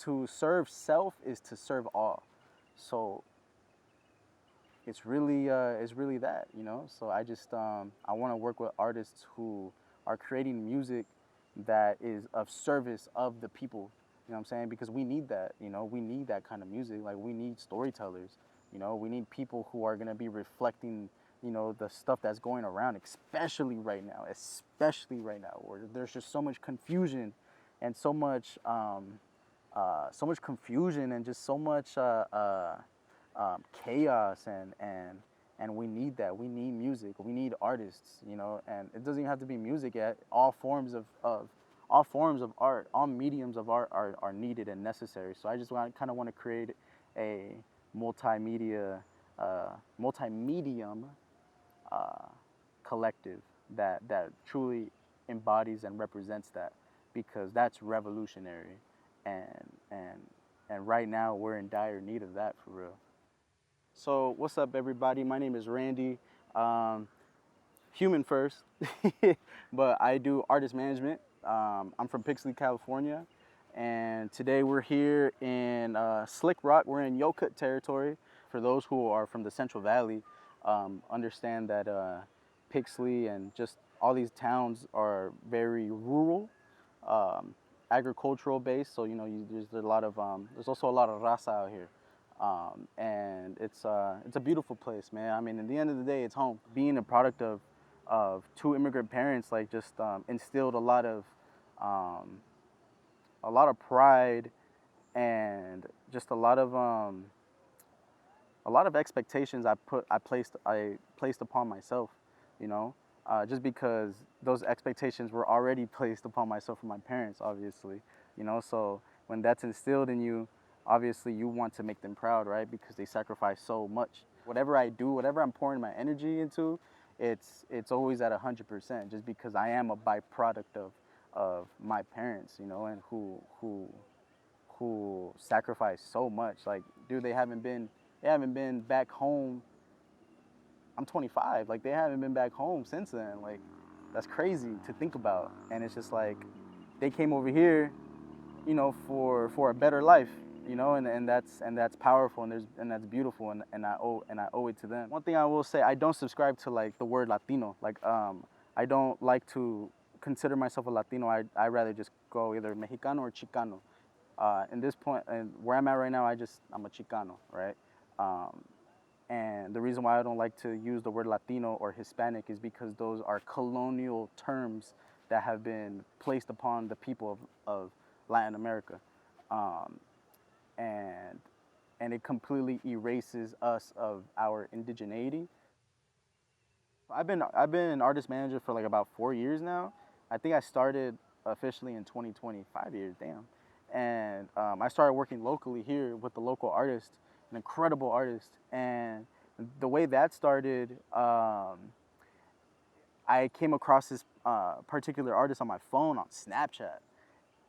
to serve self is to serve all. So it's really that, you know. So I just I want to work with artists who are creating music that is of service of the people. You know what I'm saying? Because we need that. You know, we need that kind of music. Like we need storytellers. You know, we need people who are gonna be reflecting, you know, the stuff that's going around, especially right now. Especially right now, where there's just so much confusion, and so much confusion, and just so much chaos, and we need that. We need music. We need artists, you know. And it doesn't even have to be music yet. All forms of all forms of art, all mediums of art are needed and necessary. So I just kind of want to create a multimedia, multi-medium uh, collective that truly embodies and represents that, because that's revolutionary, and and and right now we're in dire need of that, for real. So what's up, everybody? My name is Randy. Um, Human first, but I do artist management. I'm from Pixley, California, and today we're here in Slick Rock. We're in Yokut territory. For those who are from the Central Valley, understand that Pixley and just all these towns are very rural, um, agricultural based. So you know, there's a lot of there's also a lot of raza out here. And it's a beautiful place, man. I mean, at the end of the day, it's home. Being a product of two immigrant parents, like, just instilled um, a lot of pride, and just a lot of expectations I placed upon myself, you know, just because those expectations were already placed upon myself from my parents, obviously, you know. So when that's instilled in you, obviously you want to make them proud, right? Because they sacrifice so much. Whatever I do, whatever I'm pouring my energy into, it's always at 100%, just because I am a byproduct of my parents, you know, and who sacrifice so much. Like, dude, they haven't been back home. I'm 25. Like, they haven't been back home since then. Like, that's crazy to think about. And it's just like they came over here, you know, for a better life, you know, and that's powerful, and that's beautiful, and I owe it to them. One thing I will say, I don't subscribe to like the word Latino. Like, I don't like to consider myself a Latino. I rather just go either Mexicano or Chicano. In this point, and where I'm at right now, I'm a Chicano, right? Um, and the reason why I don't like to use the word Latino or Hispanic is because those are colonial terms that have been placed upon the people of Latin America, um, and and it completely erases us of our indigeneity. I've been an artist manager for like about 4 years now. I think I started officially in 2020. 5 years, damn. And I started working locally here with the local artist, an incredible artist. And the way that started, I came across this particular artist on my phone on Snapchat,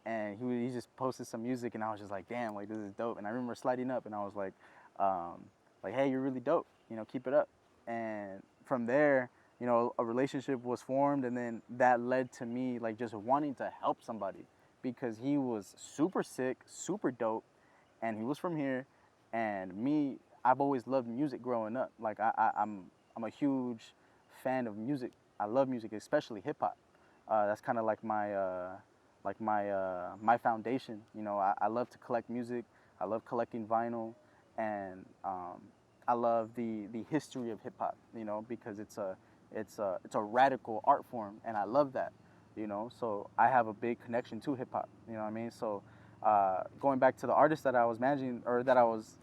and he just posted some music, and I was just like, damn, like, this is dope. And I remember sliding up, and I was like, hey, you're really dope, you know, keep it up. And from there, you know, a relationship was formed, and then that led to me like just wanting to help somebody, because he was super sick, super dope, and he was from here. And me, I've always loved music growing up. Like, I'm a huge fan of music. I love music, especially hip hop. That's kind of like my foundation. You know, I love to collect music. I love collecting vinyl, and I love the history of hip hop. You know, because it's a radical art form, and I love that. You know, so I have a big connection to hip hop. You know what I mean? So going back to the artist that I was managing, or that I was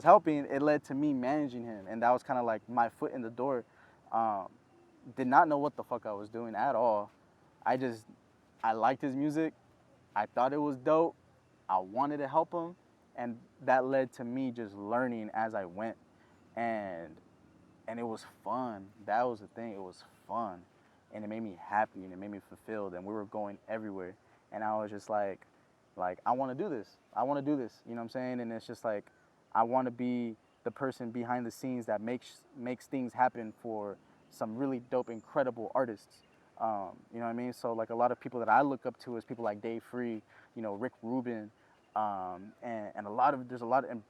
helping, it led to me managing him, and that was kind of like my foot in the door. Um, did not know what the fuck I was doing at all. I liked his music. I thought it was dope. I wanted to help him, and that led to me just learning as I went, and and it was fun. That was the thing. It was fun, and it made me happy, and it made me fulfilled. And we were going everywhere, and I was just like, I want to do this. I want to do this. You know what I'm saying? And it's just like, I want to be the person behind the scenes that makes things happen for some really dope, incredible artists. You know what I mean? So like, a lot of people that I look up to is people like Dave Free, you know, Rick Rubin, and a lot of there's a lot of, and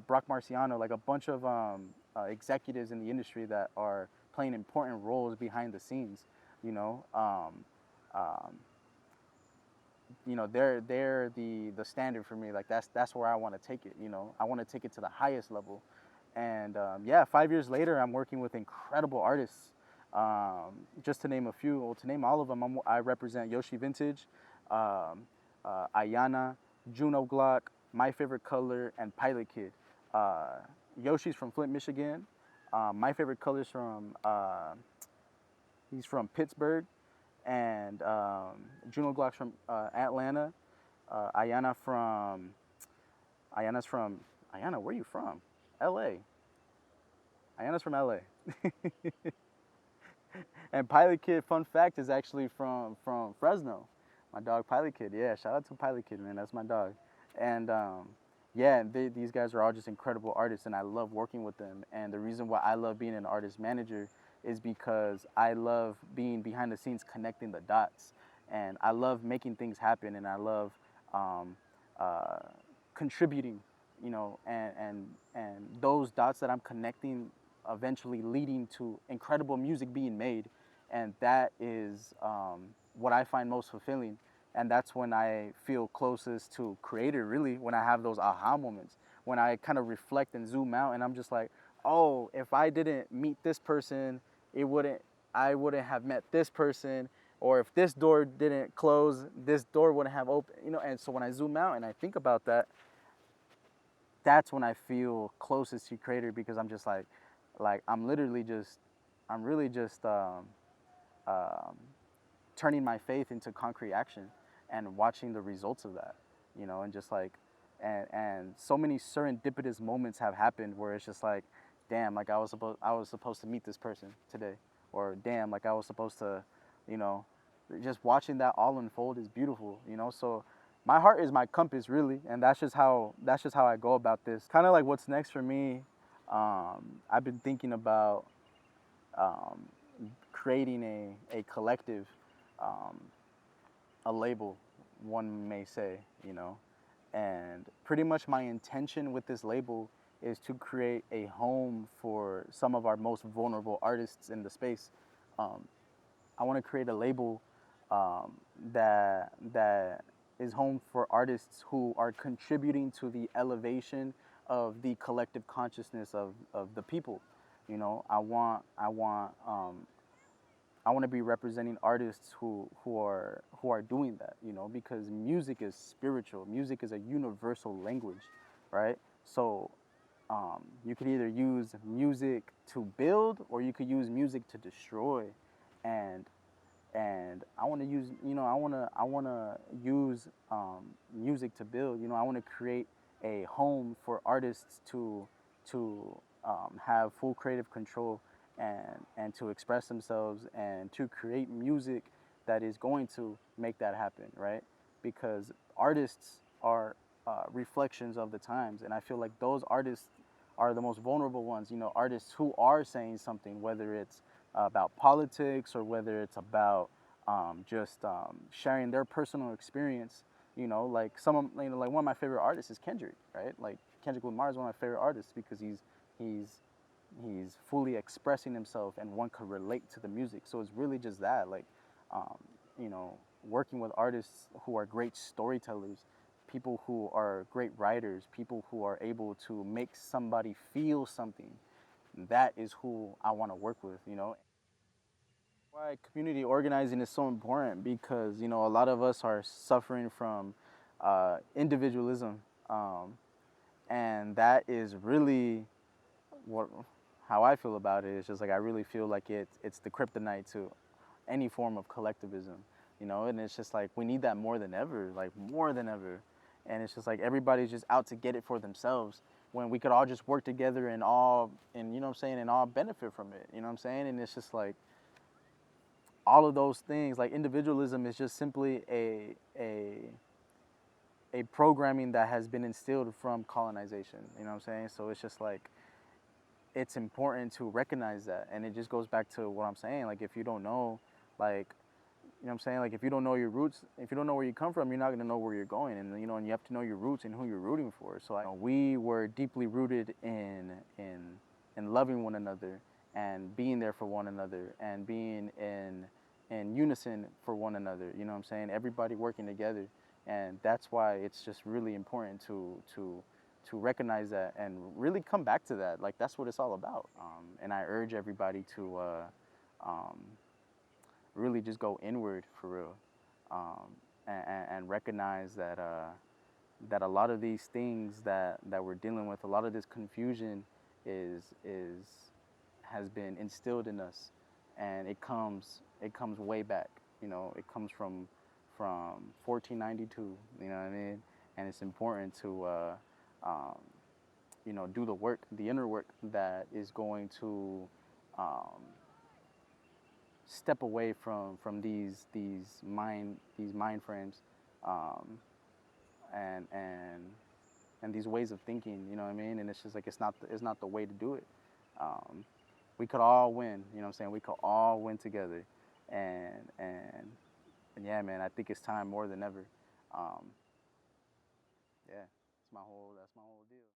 Brock Marciano, like a bunch of executives in the industry that are playing important roles behind the scenes. You know, um, they're the standard for me. Like that's where I want to take it. You know, I want to take it to the highest level. And yeah, 5 years later, I'm working with incredible artists. Just to name a few, well, to name all of them, I represent Yoshi Vintage, um, Ayana, Juno Glock, My Favorite Color, and Pilot Kid. Uh, Yoshi's from Flint, Michigan. My Favorite Color's from he's from Pittsburgh, and Juno Glock's from Atlanta. Ayana from Ayana's from Ayana. Where are you from? L.A. Ayana's from LA. And Pilot Kid, fun fact, is actually from Fresno. My dog Pilot Kid. Yeah, shout out to Pilot Kid, man. That's my dog. And yeah, these guys are all just incredible artists, and I love working with them. And the reason why I love being an artist manager is because I love being behind the scenes, connecting the dots, and I love making things happen, and I love um, uh, contributing, you know, and those dots that I'm connecting eventually leading to incredible music being made, and that is what I find most fulfilling. And that's when I feel closest to creator, really, when I have those aha moments, when I kind of reflect and zoom out, and I'm just like, oh, if I didn't meet this person, it wouldn't I wouldn't have met this person, or if this door didn't close, this door wouldn't have opened, you know. And so when I zoom out and I think about that, that's when I feel closest to creator, because I'm just like I'm literally just, I'm really just um, turning my faith into concrete action and watching the results of that, you know, and just like, and so many serendipitous moments have happened where it's just like, damn, like I was supposed to meet this person today, or damn, like I was supposed to, you know, just watching that all unfold is beautiful, you know. So my heart is my compass, really, and that's just how I go about this. Kind of like what's next for me. I've been thinking about um, creating a collective, um, a label, one may say, you know. And pretty much my intention with this label is to create a home for some of our most vulnerable artists in the space. Um, I want to create a label um, that is home for artists who are contributing to the elevation of the collective consciousness of the people. You know, I want to be representing artists who are doing that, you know, because music is spiritual. Music is a universal language, right? So you could either use music to build, or you could use music to destroy, and I want to use, you know, I want to use music to build. You know, I want to create a home for artists to have full creative control, and to express themselves, and to create music that is going to make that happen, right? Because artists are reflections of the times, and I feel like those artists are the most vulnerable ones. You know, artists who are saying something, whether it's about politics, or whether it's about just sharing their personal experience. You know, like you know, like one of my favorite artists is Kendrick, right? Like Kendrick Lamar is one of my favorite artists because he's he's fully expressing himself, and one could relate to the music. So it's really just that, like, um, you know, working with artists who are great storytellers, people who are great writers, people who are able to make somebody feel something. That is who I want to work with, you know. Why community organizing is so important, because, you know, a lot of us are suffering from individualism, and that is really what how I feel about it. Is just like I really feel like it's the kryptonite to any form of collectivism, you know. And it's just like we need that more than ever, like more than ever. And it's just like everybody's just out to get it for themselves, when we could all just work together and all, and you know what I'm saying, and all benefit from it, you know what I'm saying. And it's just like all of those things, like individualism is just simply a programming that has been instilled from colonization, you know what I'm saying. So it's just like it's important to recognize that. And it just goes back to what I'm saying, like if you don't know, like You know what I'm saying? Like if you don't know your roots, if you don't know where you come from, you're not gonna know where you're going, and and you have to know your roots and who you're rooting for. So we were deeply rooted in loving one another and being there for one another and being in unison for one another. You know what I'm saying? Everybody working together, and that's why it's just really important to recognize that and really come back to that. Like that's what it's all about. And I urge everybody to. Um, really just go inward for real, and recognize that that a lot of these things that we're dealing with, a lot of this confusion is has been instilled in us, and it comes way back. It comes from 1492. You know what I mean? And it's important to um, do the work, the inner work that is going to um, step away from these mind frames, um, and and these ways of thinking. You know what I mean? And it's just like it's not the way to do it. Um, we could all win. You know what I'm saying? We could all win together, and and and yeah, man, I think it's time more than ever. Um, yeah, that's my whole deal.